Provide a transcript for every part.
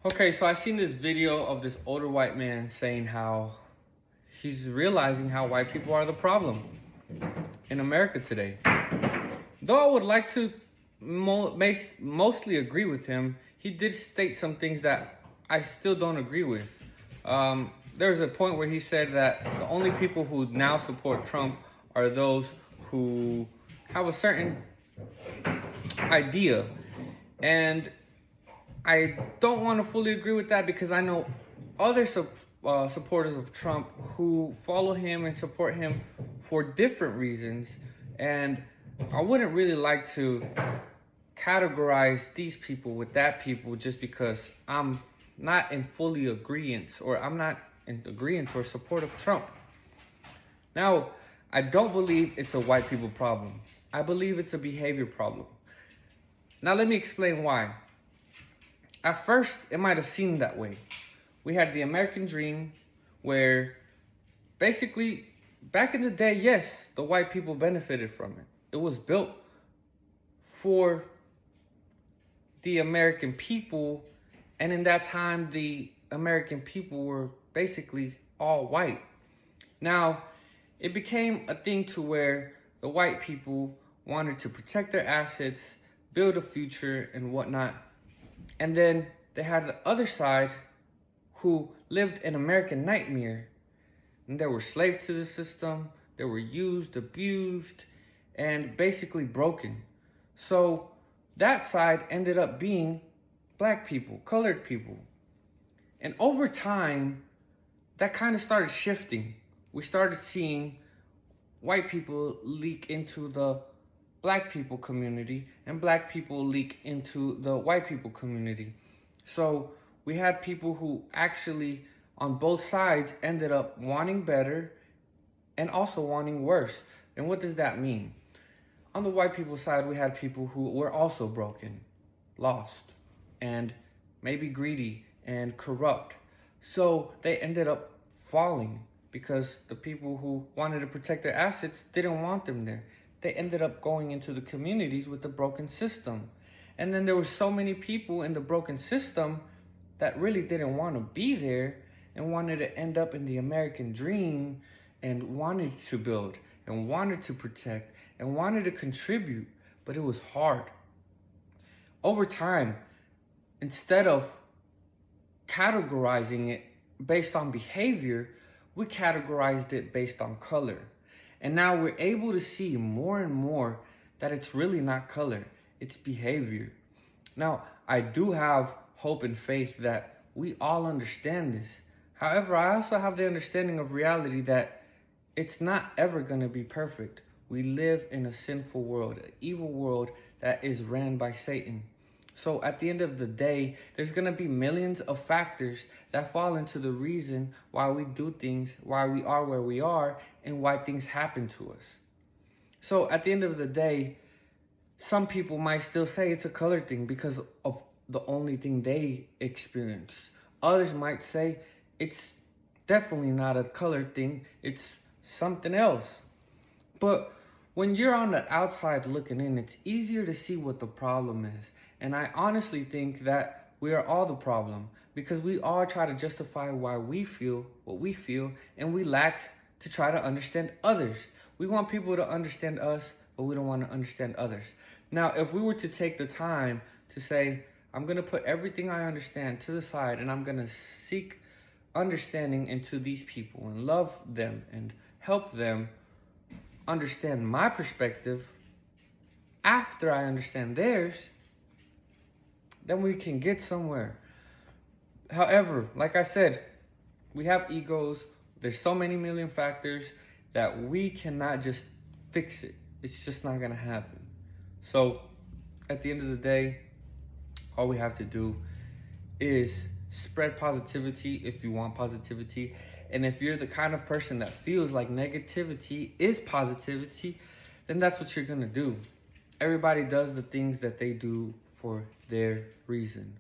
Okay, so I seen this video of this older white man saying how he's realizing how white people are the problem in America today. Though I would like to mostly agree with him, he did state some things that I still don't agree with. There's a point where he said that the only people who now support Trump are those who have a certain idea. And I don't want to fully agree with that because I know other supporters of Trump who follow him and support him for different reasons. And I wouldn't really like to categorize these people with that people just because I'm not in fully agreement or I'm not in agreement or support of Trump. Now, I don't believe it's a white people problem. I believe it's a behavior problem. Now, let me explain why. At first, it might have seemed that way. We had the American dream where basically, back in the day, yes, the white people benefited from it. It was built for the American people. And in that time, the American people were basically all white. Now, it became a thing to where the white people wanted to protect their assets, build a future and whatnot. And then they had the other side who lived an American nightmare. And they were slaves to the system. They were used, abused, and basically broken. So that side ended up being black people, colored people. And over time, that kind of started shifting. We started seeing white people leak into the black people community and black people leak into the white people community. So we had people who actually on both sides ended up wanting better and also wanting worse. And what does that mean? On the white people side, we had people who were also broken, lost, and maybe greedy and corrupt. So they ended up falling because the people who wanted to protect their assets didn't want them there. They ended up going into the communities with the broken system. And then there were so many people in the broken system that really didn't want to be there and wanted to end up in the American dream and wanted to build and wanted to protect and wanted to contribute, but it was hard. Over time, instead of categorizing it based on behavior, we categorized it based on color. And now we're able to see more and more that it's really not color, it's behavior. Now, I do have hope and faith that we all understand this. However, I also have the understanding of reality that it's not ever going to be perfect. We live in a sinful world, an evil world that is ran by Satan. So at the end of the day, there's going to be millions of factors that fall into the reason why we do things, why we are where we are, and why things happen to us. So at the end of the day, some people might still say it's a color thing because of the only thing they experience. Others might say it's definitely not a color thing, it's something else. But when you're on the outside looking in, it's easier to see what the problem is. And I honestly think that we are all the problem because we all try to justify why we feel what we feel and we lack to try to understand others. We want people to understand us, but we don't want to understand others. Now, if we were to take the time to say, I'm going to put everything I understand to the side and I'm going to seek understanding into these people and love them and help them understand my perspective after I understand theirs, then we can get somewhere. However, like I said, we have egos. There's so many million factors that we cannot just fix it. It's just not going to happen. So at the end of the day, all we have to do is spread positivity if you want positivity. And if you're the kind of person that feels like negativity is positivity, then that's what you're going to do. Everybody does the things that they do for their reason.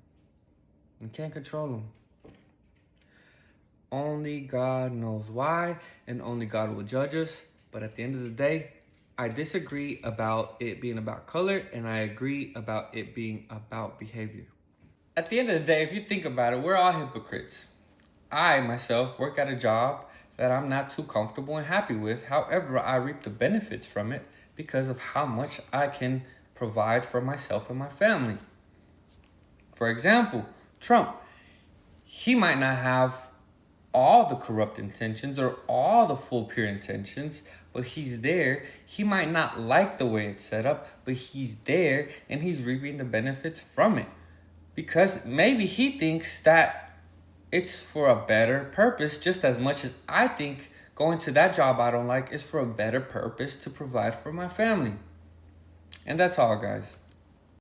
You can't control them. Only God knows why, and only God will judge us. But at the end of the day, I disagree about it being about color, and I agree about it being about behavior. at the end of the day, if you think about it, we're all hypocrites. I myself work at a job that I'm not too comfortable and happy with. However, I reap the benefits from it because of how much I can provide for myself and my family. For example, Trump, he might not have all the corrupt intentions or all the full pure intentions, but he's there. He might not like the way it's set up, but he's there and he's reaping the benefits from it. Because maybe he thinks that it's for a better purpose, just as much as I think going to that job I don't like is for a better purpose to provide for my family. And that's all, guys.